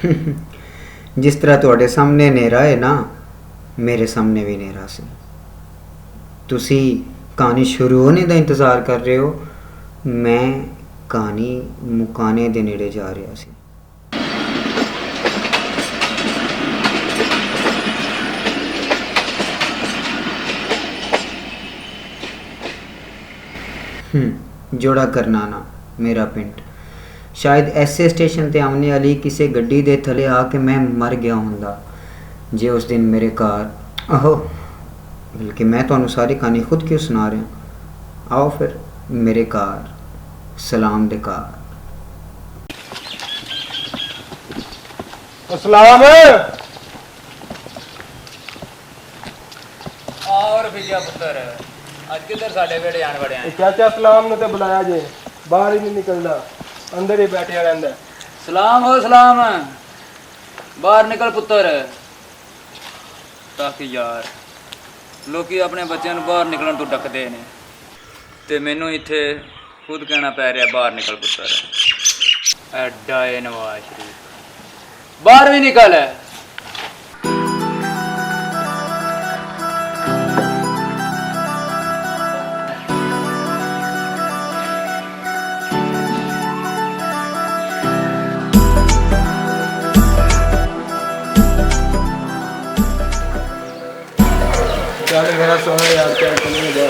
जिस तरह ਤੁਹਾਡੇ ਸਾਹਮਣੇ ਹਨੇਰਾ ਹੈ ਨਾ ਮੇਰੇ ਸਾਹਮਣੇ ਵੀ ਹਨੇਰਾ ਸੀ। ਤੁਸੀਂ ਕਹਾਣੀ ਸ਼ੁਰੂ ਹੋਣੇ ਦਾ ਇੰਤਜ਼ਾਰ ਕਰ ਰਹੇ ਹੋ, ਮੈਂ ਕਹਾਣੀ ਮੁਕਾਣੇ ਦੇ ਨੇੜੇ ਜਾ ਰਿਹਾ ਸੀ। जोड़ा करनाना मेरा पिंड। शायद ऐसे स्टेशन ते आने वाली किसी गड्डी दे थले आके मैं मर गया होंदा जे उस दिन मेरे घर। आहो, बल्कि मैं तो सारी कहानी खुद क्यों सुना रहा। आओ फिर मेरे घर, सलाम दे घर। अस्सलाम और भैया पुत्र ਅੱਜ ਕਿੱਧਰ ਸਾਡੇ ਵੇੜੇ ਆਣ ਵੜਿਆ ਚਾਚਾ ਸਲਾਮ ਨੂੰ ਤੇ ਬੁਲਾਇਆ ਜੇ, ਬਾਹਰ ਹੀ ਨਹੀਂ ਨਿਕਲਦਾ, ਅੰਦਰ ਹੀ ਬੈਠਿਆ ਰਹਿੰਦਾ। ਸਲਾਮ ਹੋ ਸਲਾਮ, ਬਾਹਰ ਨਿਕਲ ਪੁੱਤਰ। ਤਾਂ ਕਿ ਯਾਰ ਲੋਕੀ ਆਪਣੇ ਬੱਚਿਆਂ ਨੂੰ ਬਾਹਰ ਨਿਕਲਣ ਤੋਂ ਡੱਕਦੇ ਨੇ ਤੇ ਮੈਨੂੰ ਇੱਥੇ ਖੁਦ ਕਹਿਣਾ ਪੈ ਰਿਹਾ ਬਾਹਰ ਨਿਕਲ ਪੁੱਤਰ। ਐਡਾ ਏ ਨਵਾਜ਼ ਸ਼ਰੀਫ, ਬਾਹਰ ਵੀ ਨਿਕਲ। ਚੱਲ ਮੇਰਾ ਸੋਹਣਾ ਯਾਰ, ਚੱਲ ਚੱਲੀਏ ਜਾ।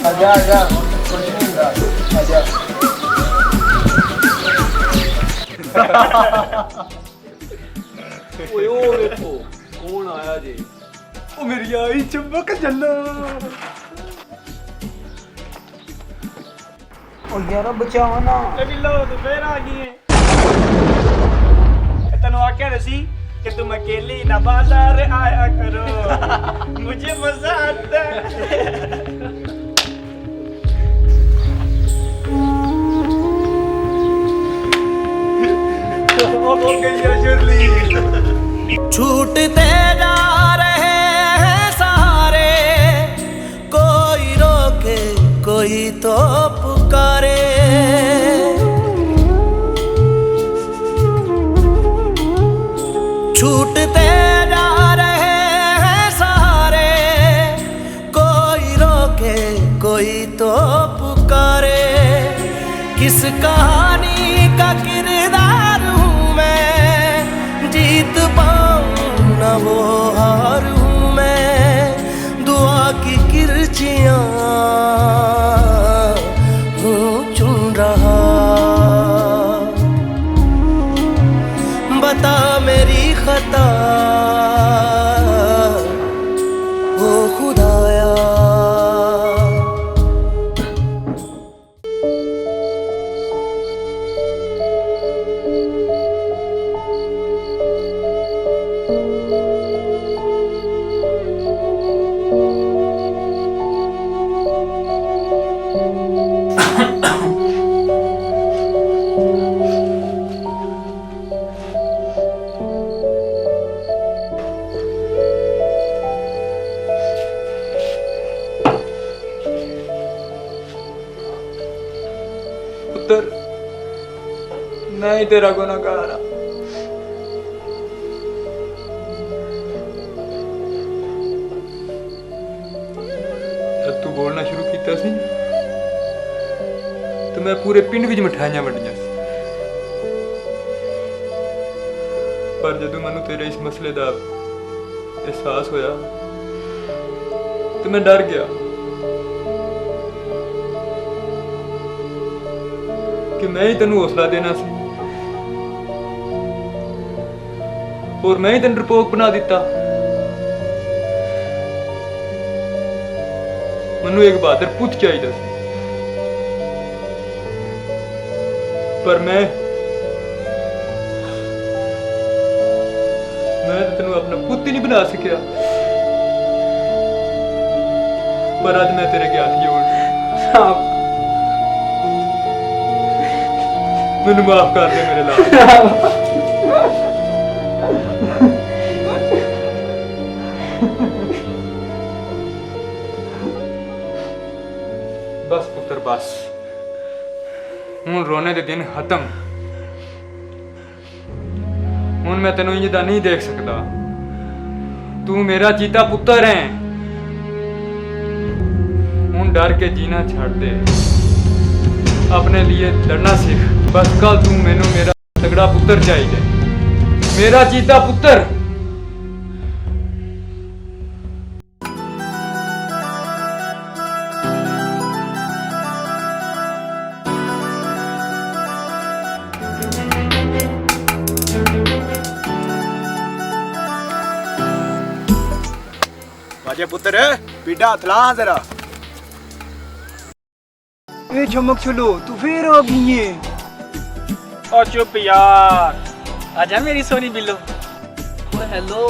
आजा आजा, कुछ नहीं ਹੁੰਦਾ, आजा। ਓਏ ਉਹ ਵੇਖੋ कौन आया जी? ओ मेरी आई चमक जल्ला। ओ यार बचाओ ना। बिल्लो तो फिर आ गई है। तनु आख्या रसी कि तुम अकेली ना बाजार आया करो, मुझे मजा आता है। ओ गई शर्ली। छूटते जा रहे हैं सारे, कोई रोके कोई तो पुकारे। छूटते जा रहे हैं सारे, कोई रोके कोई तो पुकारे। किस कहानी का किरदार हूँ मैं, जीत पाऊं न वो हार हूँ मैं। दुआ की किरचियाँ हूँ चुन रहा। बता मेरी खता ओ खुदाया। पुत्र, मैं ही तेरा गुनाहगार हाँ। जब तू बोलना शुरू किया सी तो मैं पूरे पिंड विच मिठाइयां वंडियां सी, पर जदों मैनूं तेरे इस मसले दा एहसास होया तो मैं डर गया कि मैं ही तेनू हौसला देना सी और मैं ही तेन डरपोक बना दिता। मैनू एक बहादुर पुत चाहिए सी, पर मैं तेनू अपना पुत ही नहीं बना सकिया। पर अज मैं तेरे के हाथ जोड़ ਮੈਨੂੰ ਮਾਫ ਕਰ ਦੇ ਮੇਰੇ ਲਾਲ। बस पुत्र बस, हूं रोने दे दिन खत्म। हूं मैं तेनों इंज दा नहीं देख सकता। तू मेरा चीता पुत्र है। हूं डर के जीना छोड़ दे, अपने लिए लड़ना सीख। बस कल तू मैनू मेरा तगड़ा पुत्र चाहिए, मेरा चीता पुत्र। बाजे पुत्र पीड़ा हथला जरा। ए चमक चलो तू फिर आ गई है। ओ चुप यार, आजा मेरी सोनी बिल्लो। ओ हेलो,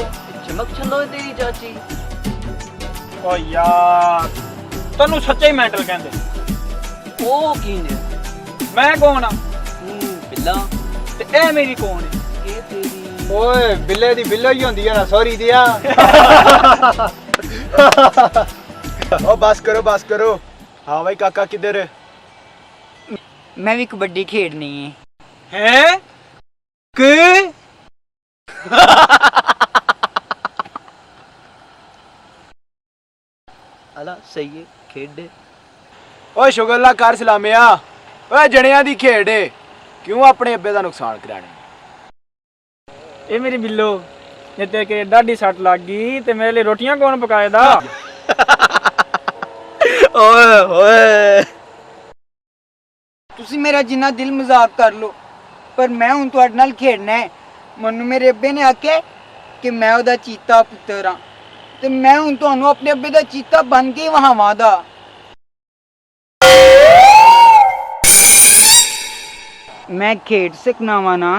चमक चलो तेरी चाची। ओ यार तन्नू सच्चे ही मेंटल कहंदे। ओ की ने? मैं कौन आ बिल्ला ते ए मेरी कौन है? के तेरी? ओए बिल्ले दी बिल्लो ही होंदी है ना, सॉरी दिया। ओ बस करो करो। हाँ भाई काका किधर है? मैं भी कबड्डी खेडनी है। हैं के? अला सही है, खेड। ਓਏ ਸ਼ੁਗਰਲਾ ਕਰ ਸਲਾਮਿਆ। ਓਏ ਜਣਿਆਂ ਦੀ ਖੇਡ ਏ, ਕਿਉਂ ਆਪਣੇ ਅੱਬੇ ਦਾ ਨੁਕਸਾਨ ਕਰਾਣੇ? ਇਹ ਮੇਰੀ ਬਿੱਲੋ, ਜੇ ਤੇ ਕਿ ਡਾਢੀ ਸੱਟ ਲੱਗ ਗਈ ਤੇ ਮੇਰੇ ਲਈ ਰੋਟੀਆਂ ਕੌਣ ਪਕਾਏਦਾ? ओए ओए ਤੁਸੀਂ ਮੇਰਾ ਜਿੰਨਾ ਦਿਲ ਮਜ਼ਾਕ ਕਰ ਲੋ, ਪਰ ਮੈਂ ਹੁਣ ਤੁਹਾਡੇ ਨਾਲ ਖੇਡਣਾ ਹੈ। ਮੈਨੂੰ ਮੇਰੇ ਅੱਬੇ ਨੇ ਆਖਿਆ ਕਿ ਮੈਂ ਉਹਦਾ ਚੀਤਾ ਪੁੱਤਰ ਹਾਂ ਤੇ ਮੈਂ ਹੁਣ ਤੁਹਾਨੂੰ ਆਪਣੇ ਅੱਬੇ ਦਾ ਚੀਤਾ ਬਣ ਕੇ ਵਹਾਵਾਂ ਦਾ। ਮੈਂ ਖੇਡ ਸਕਣਾ ਵਾ ਨਾ?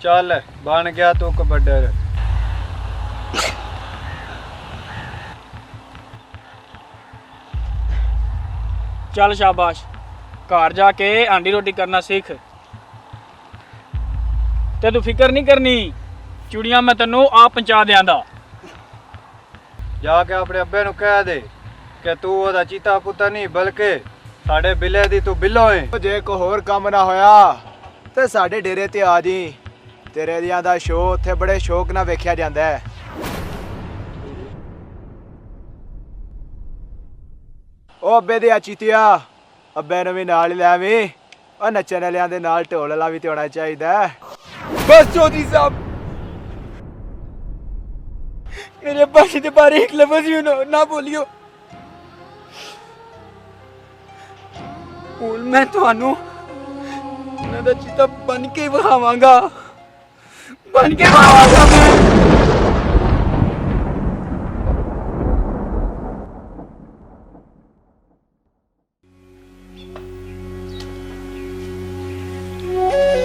चल बन गया तू कबड्डर। ਚੱਲ ਸ਼ਾਬਾਸ਼, ਘਰ ਜਾ ਕੇ ਆਂਡੀ ਰੋਟੀ ਕਰਨਾ ਸਿੱਖ ਤੇ ਤੂੰ ਫਿਕਰ ਨਹੀਂ ਕਰਨੀ, ਚੂੜੀਆਂ ਮੈਂ ਤੈਨੂੰ ਆਪ ਪਹੁੰਚਾ ਦਿਆਂਦਾ। जाके अपने अब्बे नु कह दे कि तू ओदा चीता पुत्तर नहीं बल्कि साडे बिल्ले दी तू बिल्लो है। ਜੇ ਕੋ ਹੋਰ ਕੰਮ ਨਾ ਹੋਇਆ ਤੇ ਸਾਡੇ ਡੇਰੇ ਤੇ ਆ ਜੀ। ਤੇਰੇ ਦੀਆਂ ਦਾ ਸ਼ੋਅ ਉੱਥੇ ਬੜੇ ਸ਼ੌਕ ਨਾਲ ਵੇਖਿਆ ਜਾਂਦਾ ਹੈ। ਉਹ ਅੱਬੇ ਦੇ ਆ ਚੀਤਿਆ, ਅੱਬੇ ਨੂੰ ਵੀ ਨਾਲ ਹੀ ਲੈ ਆਵੀਂ। ਉਹ ਨੱਚਣ ਵਾਲਿਆਂ ਦੇ ਨਾਲ ਢੋਲ ਵਾਲਾ ਵੀ ਤੇ ਹੋਣਾ ਚਾਹੀਦਾ। बस चौधरी साहब, मेरे अब्बा जी के बारे एक लफ्ज भी ना बोलियो। ਹੁਣ ਮੈਂ ਤੁਹਾਨੂੰ ਉਹਨਾਂ ਦਾ ਚੀਤਾ ਬਣ ਕੇ ਵਿਖਾਵਾਂਗਾ, ਬਣ ਕੇ ਵਿਖਾਵਾਂਗਾ ਮੈਂ।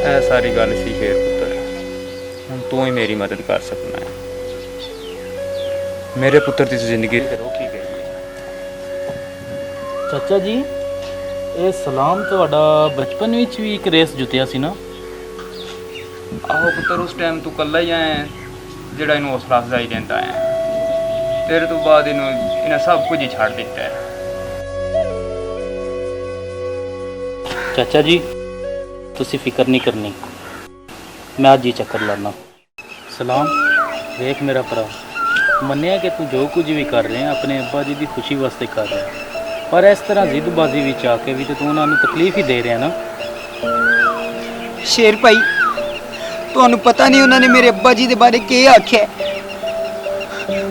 ਇਹ ਸਾਰੀ ਗੱਲ ਸੀ ਸ਼ੇਰ ਪੁੱਤਰ, ਹੁਣ ਤੂੰ ਹੀ ਮੇਰੀ ਮਦਦ ਕਰ ਸਕਣਾ ਹੈ। ਮੇਰੇ ਪੁੱਤਰ ਦੀ ਜ਼ਿੰਦਗੀ ਰੋਕੀ ਗਈ ਹੈ। ਚਾਚਾ ਜੀ, ਇਹ ਸਲਾਮ ਤੁਹਾਡਾ ਬਚਪਨ ਵਿੱਚ ਵੀ ਇੱਕ ਰੇਸ ਜਿੱਤਿਆ ਸੀ ਨਾ? ਆਹੋ ਪੁੱਤਰ, ਉਸ ਟਾਈਮ ਤੂੰ ਇਕੱਲਾ ਹੀ ਆਇਆ ਜਿਹੜਾ ਇਹਨੂੰ ਹੌਸਲਾ ਅਫਜ਼ਾਈ ਦਿੰਦਾ ਹੈ। ਤੇਰੇ ਤੋਂ ਬਾਅਦ ਇਹਨੇ ਸਭ ਕੁਝ ਹੀ ਛੱਡ ਦਿੱਤਾ ਹੈ। ਚਾਚਾ ਜੀ, ਤੁਸੀਂ ਫਿਕਰ ਨਹੀਂ ਕਰਨੀ, ਮੈਂ ਅੱਜ ਹੀ ਚੱਕਰ ਲਾਣਾ। ਸਲਾਮ, ਵੇਖ ਮੇਰਾ ਭਰਾ, ਮੰਨਿਆ ਕਿ ਤੂੰ ਜੋ ਕੁਝ ਵੀ ਕਰ ਰਿਹਾ ਆਪਣੇ ਅੱਬਾ ਜੀ ਦੀ ਖੁਸ਼ੀ ਵਾਸਤੇ ਕਰ ਰਿਹਾ, ਪਰ ਇਸ ਤਰ੍ਹਾਂ ਜ਼ਿੱਦਬਾਜ਼ੀ ਵਿੱਚ ਆ ਕੇ ਵੀ ਤੇ ਤੂੰ ਉਹਨਾਂ ਨੂੰ ਤਕਲੀਫ ਹੀ ਦੇ ਰਿਹਾ ਨਾ। ਸ਼ੇਰ ਭਾਈ, ਤੁਹਾਨੂੰ ਪਤਾ ਨਹੀਂ ਉਹਨਾਂ ਨੇ ਮੇਰੇ ਅੱਬਾ ਜੀ ਦੇ ਬਾਰੇ ਕੀ ਆਖਿਆ।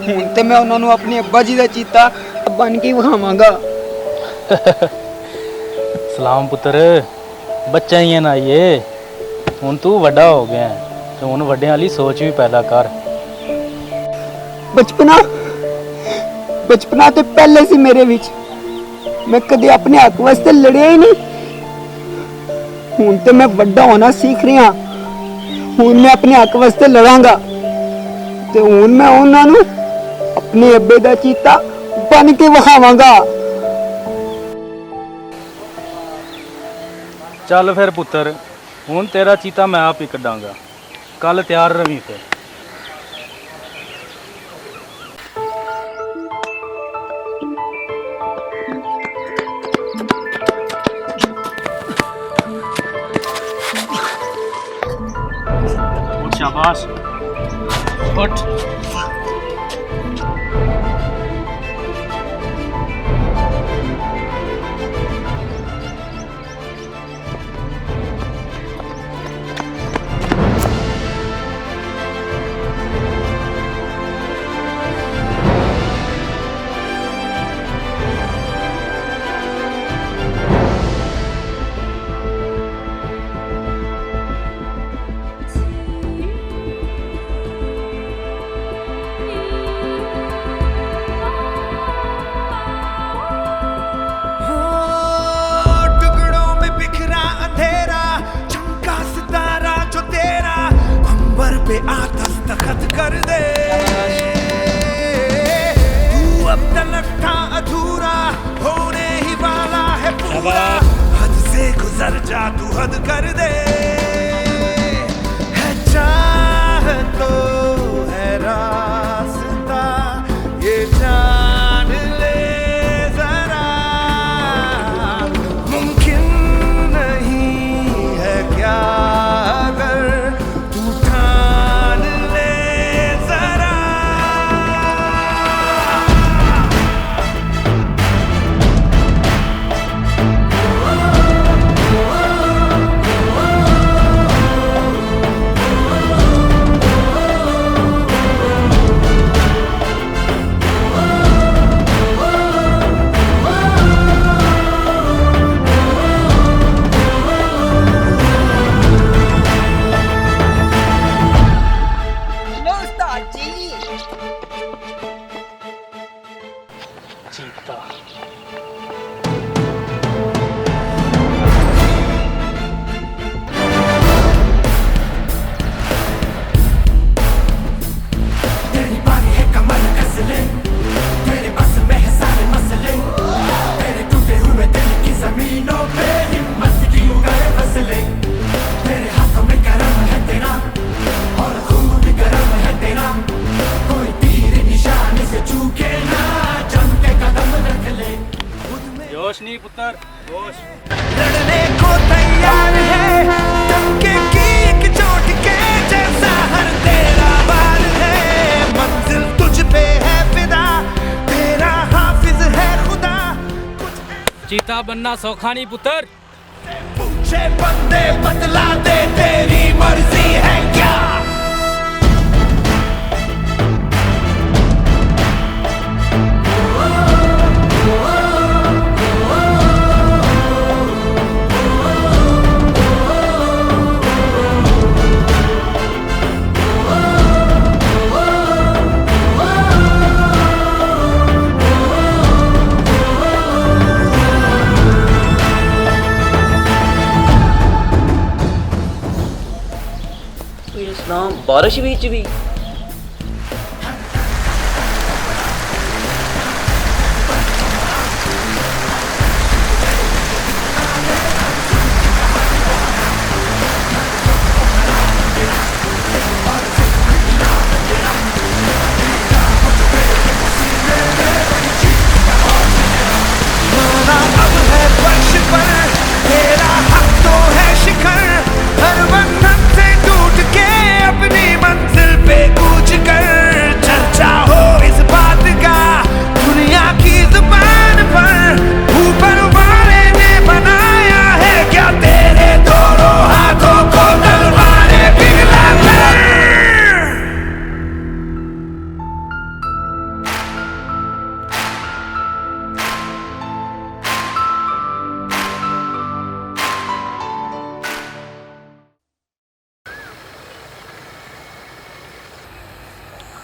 ਹੁਣ ਤੇ ਮੈਂ ਉਹਨਾਂ ਨੂੰ ਆਪਣੇ ਅੱਬਾ ਜੀ ਦਾ ਚੀਤਾ ਬਣ ਕੇ ਵਿਖਾਵਾਂਗਾ। ਸਲਾਮ ਪੁੱਤਰ, ਬੱਚਾ ਹੀ ਹੈ ਨਾ ਇਹ, ਹੁਣ ਤੂੰ ਵੱਡਾ ਹੋ ਗਿਆ ਹੈ ਤੇ ਹੁਣ ਵੱਡਿਆਂ ਵਾਲੀ ਸੋਚ ਵੀ ਪੈਦਾ ਕਰ। ਬਚਪਨਾ ਤੇ ਪਹਿਲੇ ਸੀ ਮੇਰੇ ਵਿੱਚ। ਮੈਂ ਕਦੇ ਆਪਣੇ ਹੱਕ ਵਾਸਤੇ ਲੜਿਆ ਹੀ ਨਹੀਂ। ਹੁਣ ਤੇ ਮੈਂ ਵੱਡਾ ਹੋਣਾ ਸਿੱਖ ਰਿਹਾ। ਹੁਣ ਮੈਂ ਆਪਣੇ ਹੱਕ ਵਾਸਤੇ ਲੜਾਂਗਾ ਤੇ ਹੁਣ ਮੈਂ ਉਹਨਾਂ ਨੂੰ ਆਪਣੇ ਅੱਬੇ ਦਾ ਚੀਤਾ ਬਣ ਕੇ ਵਿਖਾਵਾਂਗਾ। ਚੱਲ ਫਿਰ ਪੁੱਤਰ, ਹੁਣ ਤੇਰਾ ਚੀਤਾ ਮੈਂ ਆਪ ਹੀ ਕੱਢਾਂਗਾ। ਕੱਲ ਤਿਆਰ ਰਵੀਂ ਫਿਰ। शाबाश, उठ। टुकड़ों में बिखरा अंधेरा, चमका सितारा जो तेरा, अंबर पे आ दस्तखत कर दे। तू अब तलक था अधूरा, होने ही वाला है पूरा। हद से गुजर जा, तू हद कर दे। है चाह तो है रास्ता, ये जान ले जरा। मुमकिन नहीं है क्या अगर तू ठान ले जरा। तेरी बारी है कमर कस ले, तेरे बस में है सारे मसले। तेरे टूटे हुए दिल की जमीनों पे हिम्मत की उगाए फसले। तेरे हाथों में करम है तेरा और खून भी गरम है तेरा। कोई तीर निशाने से चूके ना, जम के कदम रख ले। जोश नहीं पुत्र, जोश। लड़ने को तैयार है, धमके की एक चोट के जैसा हर तेरा बाल है। मंजिल तुझ पे है फिदा, तेरा हाफिज है खुदा। चीता बनना सौखा नहीं पुत्र। पूछे बंदे बतला दे, तेरी मर्जी है क्या। इस्लाम बारिश बीच भी अब है फर्श पर तेरा हक तो है शिखर। हर बंधन से टूट के अपनी मंजिल पे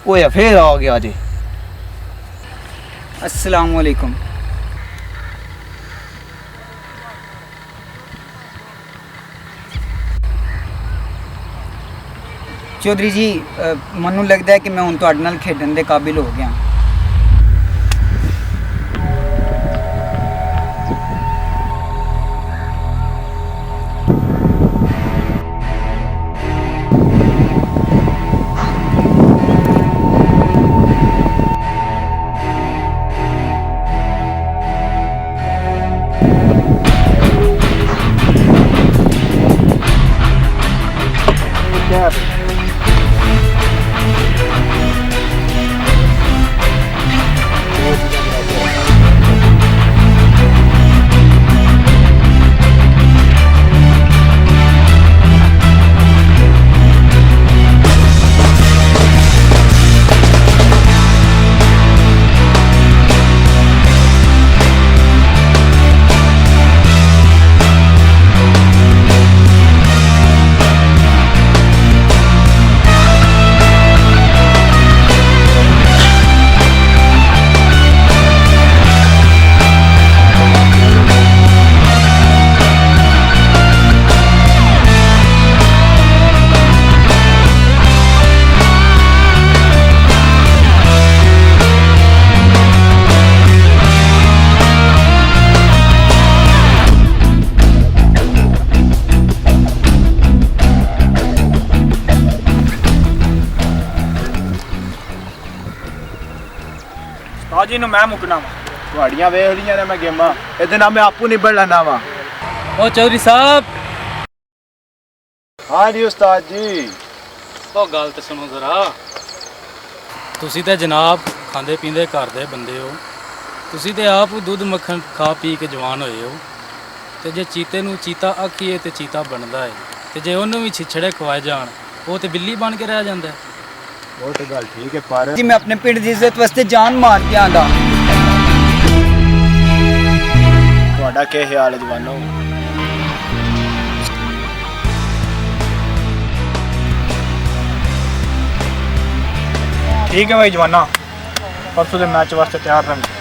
ਓਏ ਫੇਰ ਆ ਗਿਆ ਜੀ। अस्सलाम वालेकुम। चौधरी जी ਮੈਨੂੰ ਲੱਗਦਾ ਹੈ ਕਿ ਮੈਂ ਹੁਣ ਤੁਹਾਡੇ ਨਾਲ ਖੇਡਣ ਦੇ ਕਾਬਿਲ ਹੋ ਗਿਆ। ਜੀ ਨੂੰ ਮੈਂ ਮੁਕਣਾ ਵਾ ਤੁਹਾਡੀਆਂ ਵੇਖ ਲੀਆਂ ਨੇ ਮੈਂ ਗੇਮਾਂ ਇਹਦੇ ਨਾਲ ਮੈਂ ਆਪੂ ਨਿਬੜ ਲੈਣਾ ਵਾ। ਉਹ ਚੌਧਰੀ ਸਾਹਿਬ, ਹਾਂ ਜੀ ਉਸਤਾਦ ਜੀ। ਉਹ ਗੱਲ ਤੇ ਸੁਣੋ ਜ਼ਰਾ। ਤੁਸੀਂ ਤੇ ਜਨਾਬ ਖਾਂਦੇ ਪੀਂਦੇ ਘਰ ਦੇ ਬੰਦੇ ਹੋ। ਤੁਸੀਂ ਤੇ ਆਪ ਦੁੱਧ ਮੱਖਣ ਖਾ ਪੀ ਕੇ ਜਵਾਨ ਹੋਏ ਹੋ। ਤੇ ਜੇ ਚੀਤੇ ਨੂੰ ਚੀਤਾ ਆਖੀਏ ਤੇ ਚੀਤਾ ਬਣਦਾ ਹੈ, ਤੇ ਜੇ ਉਹਨੂੰ ਵੀ ਛਿਛੜੇ ਖਵਾਏ ਜਾਣ ਉਹ ਤੇ ਬਿੱਲੀ ਬਣ ਕੇ ਰਹਿ ਜਾਂਦਾ ਹੈ। ਉਹ ਤੇ ਗੱਲ ਠੀਕ ਹੈ ਪਰ ਜੀ ਮੈਂ ਆਪਣੇ ਪਿੰਡ ਦੀ ਇੱਜ਼ਤ ਵਾਸਤੇ ਜਾਨ ਮਾਰ ਕੇ ਆਂਦਾ। ਤੁਹਾਡਾ ਕੀ ਖਿਆਲ ਹੈ ਜਵਾਨੋ? ਠੀਕ ਹੈ ਭਾਈ ਜਵਾਨਾ, ਪਰਸੋਂ ਦੇ ਮੈਚ ਵਾਸਤੇ ਤਿਆਰ ਰਹਿ।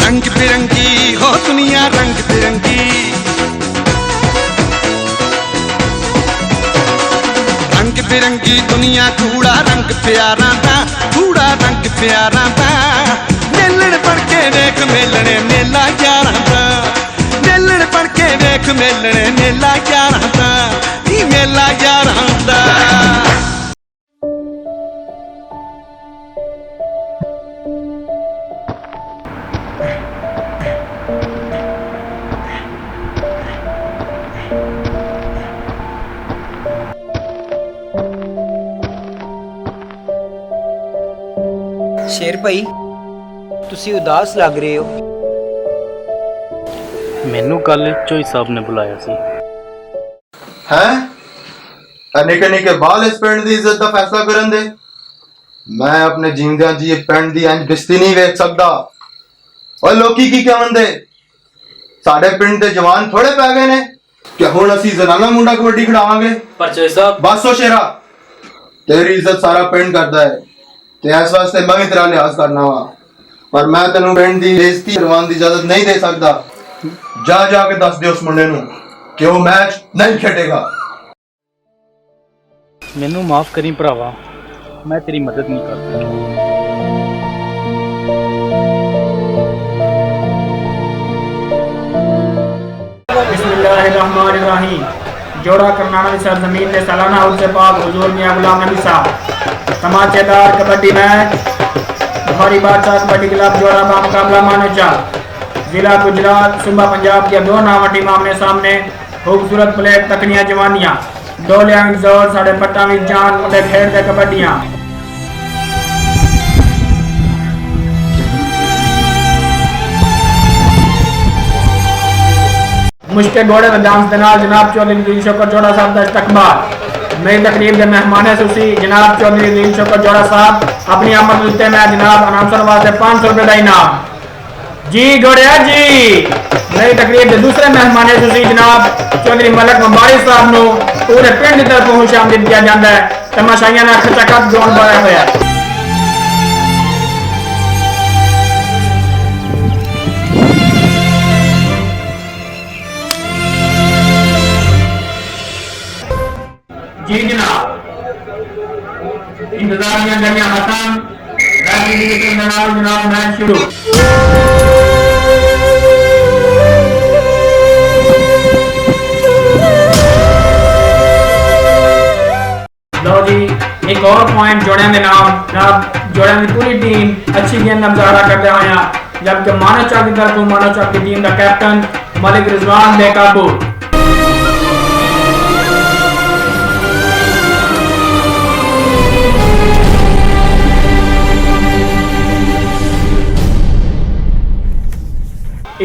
रंग बिरंगी हो दुनिया रंग बिरंगी, रंग बिरंगी दुनिया कूड़ा रंग प्यारा दा, कूड़ा रंग प्यारा दा। मेलण पढ़ के देख मेलने मेला यारां दा, मेलण पढ़ के देख मेलने मेला यारां दा, मेला यारां दा। ਸ਼ੇਰ ਭਾਈ ਤੁਸੀਂ ਉਦਾਸ ਲੱਗ ਰਹੇ ਹੋ। ਮੈਨੂੰ ਕੱਲ ਚੋਈ ਸਾਹਿਬ ਨੇ ਬੁਲਾਇਆ ਸੀ। ਹੈ ਨਿੱਕੇ ਨਿੱਕੇ ਬਾਲ ਇਸ ਪਿੰਡ ਦੀ ਇੱਜ਼ਤ ਦਾ ਫੈਸਲਾ ਕਰਨ ਦੇ। ਮੈਂ ਆਪਣੇ ਜੀਂਦਿਆਂ ਜੀ ਇਹ ਪਿੰਡ ਦੀ ਇੰਜ ਬਿਸਤੀ ਨਹੀਂ ਵੇਖ ਸਕਦਾ। ਓਏ ਲੋਕੀ ਕੀ ਕਹਿੰਦੇ, ਸਾਡੇ ਪਿੰਡ ਦੇ ਜਵਾਨ ਥੋੜੇ ਪੈ ਗਏ ਨੇ ਕਿ ਹੁਣ ਅਸੀਂ ਜ਼ਨਾਨਾ ਮੁੰਡਾ ਕਬੱਡੀ ਖਿਡਾਵਾਂਗੇ। ਪਰ ਚੋਈ ਸਾਹਿਬ ਬਸ ਓ ਸ਼ੇਰਾ, ਤੇਰੀ ਇੱਜ਼ਤ ਸਾਰਾ ਪਿੰਡ ਕਰਦਾ ਹੈ ਤੇ ਇਸ ਵਾਸਤੇ ਮੈਂ ਵੀ ਤੇਰਾ ਲਿਹਾਜ਼ ਕਰਨਾ ਵਾ, ਪਰ ਮੈਂ ਤੈਨੂੰ ਪਿੰਡ ਦੀ ਬੇਇੱਜ਼ਤੀ ਕਰਵਾਉਣ ਦੀ ਇਜਾਜ਼ਤ ਨਹੀਂ ਦੇ ਸਕਦਾ। ਜਾ ਕੇ ਦੱਸ ਦੇ ਉਸ ਮੁੰਡੇ ਨੂੰ ਕਿ ਉਹ ਮੈਚ ਨਹੀਂ ਖੇਡੇਗਾ। ਮੈਨੂੰ ਮਾਫ ਕਰੀ ਭਰਾਵਾ, ਮੈਂ ਤੇਰੀ ਮਦਦ ਨਹੀਂ ਕਰ ਸਕਿਆ। बिस्मिल्लाहिर्रहमानिर्रहीम। जोड़ा करनाना की सरजमीन ने सालाना उर्स पाक हुजूर मियां गुलाम नबी साहब तमाचेदार कबड्डी मैच बुखारी बादशाह कबड्डी क्लब जोड़ा का मुकाबला मानोचा जिला गुजरात सूबा पंजाब की दो नामा टीम आमने सामने। खूबसूरत प्लेट तकनियां जवानियां दो लियांग जोर साढ़े पट्टा में जान मुंडे खेल दे कबड्डियां। मुश्के घोड़े व डांस दे नाल जनाब चौधरी दिल शौकत जोड़ा साहब का इस्तकबाल। मेरी तकरीब के मेहमान सुसी जनाब चौधरी दिल शौकत जोड़ा साहब अपनी आमद उत्ते मैं जनाब अनाउंसर वास्ते 500 रुपए का इनाम जी गोड़िया जी। मेरी तकरीब के दूसरे मेहमान सुसी जनाब चौधरी मलक मुबारक साहब नु पूरे पिंड की तरफ खुशामदीद किया जाता है। तमाशाइयां ने खचाखच ग्राउंड बनाया हुआ है। जी जनाब इंतजार में गलियां खत्म जनाब मैच शुरू। लो जी एक और पॉइंट जोड़े में नाम जनाब जोड़े में पूरी टीम अच्छी गेंद का मुजाहरा करते हुए जबकि मानो चौक की तरफ मानो चौक की टीम का कैप्टन मलिक रिजवान बेकाबू।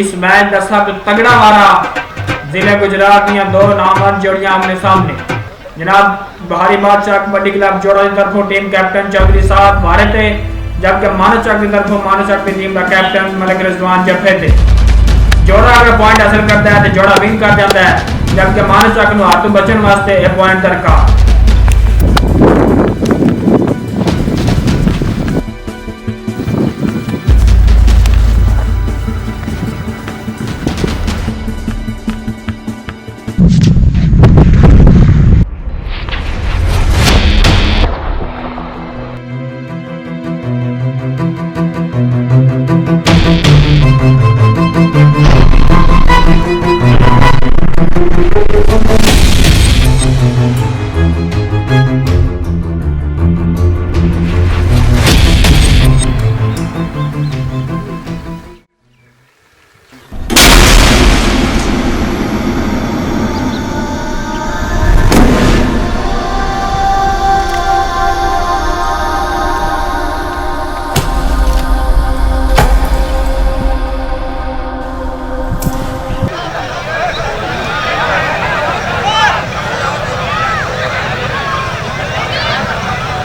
इस मैच का सब तगड़ा वारा जिले गुजरात दियां दो नामवरत जोड़ियां आमने सामने जनाब बहारी बादशाह कबड्डी क्लब जोड़ा की तरफों टीम कैप्टन चौधरी साहब मारे थे जबकि मानो चौक की तरफों मानो चौक की टीम का कैप्टन मलिक रिजवान जफे थे। जोड़ा अगर पॉइंट हासिल करता है तो जोड़ा विन कर जाता है जबकि मानो चौक को हाथों बचने वास्ते एक पॉइंट दरकार।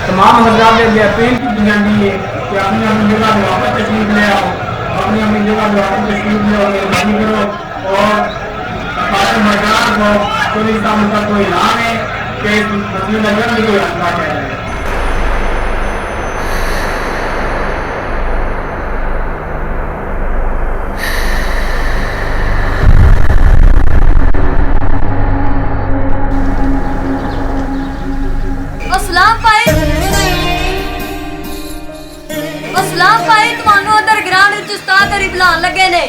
तमाम हजरात ने अपील की जाती है कि अपनी अपनी जगह पर वापस तशरीफ ले आओ, अपनी अपनी जगह पर वापस तशरीफ ले आओ, मेहरबानी करो। और हमारे मैदान को पुलिस साहब का कोई ऐलान है कि मसले नजर में कोई हल्ला किया जाए। असलाम भाई तुहानू उधर ग्राउंड विच उस्ताद हरी बुलान लगे ने।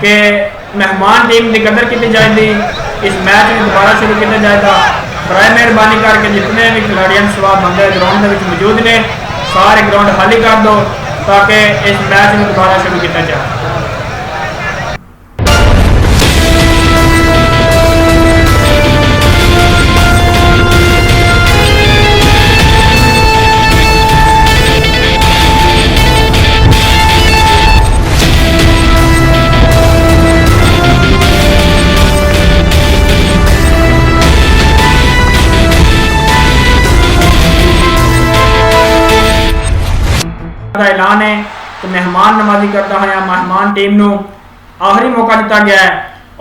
कि मेहमान टीम की कदर की जाएगी, इस मैच में दोबारा शुरू किया जाएगा। बराए मेहरबानी करके जितने भी खिलाड़ियों सवाब बंदे ग्राउंड में मौजूद ने सारे ग्राउंड खाली कर दो ताकि इस मैच में दोबारा शुरू किया जाए। का ऐलान है कि मेहमान नवाजी करता है मेहमान टीम नू आखिरी मौका दिता गया है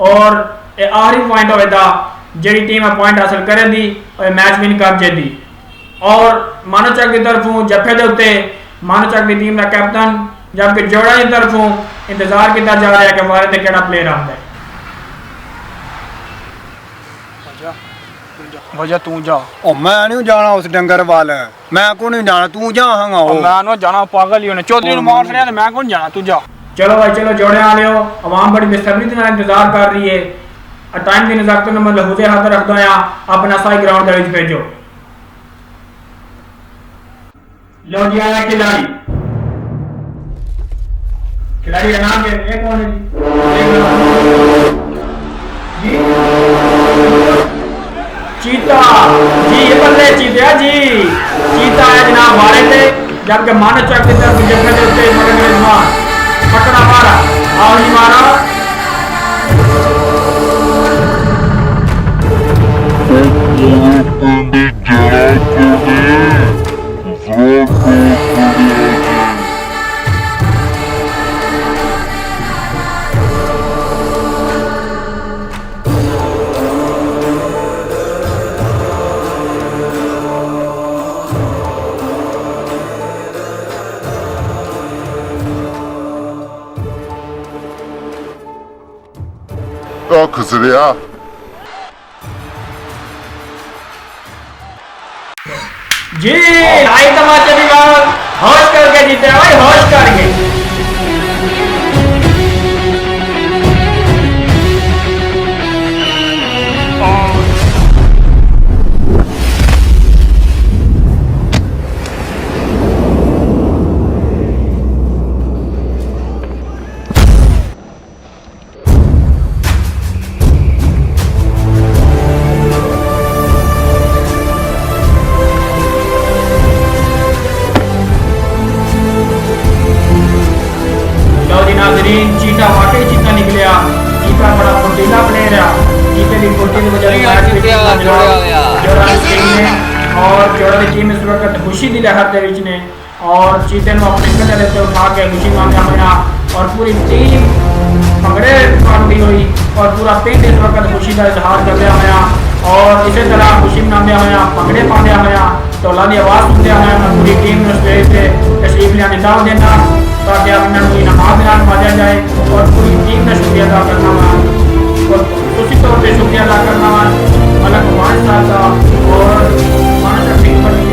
और ये आखिरी पॉइंट होगा जी टीम पॉइंट हासिल करेगी और मैच विन कर जाएगी। और मानो चक की तरफों जफे के उत्ते मानो चक की टीम का कैप्टन जबकि जोड़ा की तरफों इंतजार किया जा रहा है कि हमारे ते केड़ा प्लेयर आता है। वजह तू जा। ओ मैं नहीं जाना उस डंगर वाल, मैं को नहीं जाना, तू जा। हांगा ओ मैं नो जाना, पागल ही होने चौधरी नु मार रहा है, मैं कौन जाना, तू जा। चलो भाई चलो जोड़े आ रहे हो, आवाम बड़ी बेसब्री से इंतजार कर रही है टाइम की नज़ाकत मैं लहूजे हाथ रखता हाँ अपना साई ग्राउंड के भेजो। लो जी आया खिलाड़ी, खिलाड़ी का नाम क्या है? कौन है जी? चीता जी, ये बल्ले चीता जी, चीता है जनाब मारे थे जबकि मान चक की तरफ जगह के उत्ते मगर मेजबान पकड़ा मारा और नहीं मारा। खसरिया जी आई तमाचे की बात होश करके जीते भाई, होश करके। चीता वाकई चीता निकलिया, चीता बड़ा फुर्तीला प्लेयर है। चीते की फुर्ती की वजह और जोड़ा की टीम इस वक्त खुशी की लहर के विच ने और चीते को अपने कंधे से उठा के खुशी मांगा होया और पूरी टीम भंगड़े पाती हुई और पूरा पिंड इस वक्त खुशी का इजहार कर रहा होया और इसी तरह खुशी मनाते होया भंगड़े पाते होया ढोलों की आवाज़ सुनते होया मैं पूरी टीम ने स्टेज से तशरीफ लियाने दाव देना ताकि अपने इनाम नवाजा जाए और पूरी टीम ने शुक्रिया अदा करना वा और खुशी तौर पर शुक्रिया अदा करना वा मलक कुमार साहब का और मानस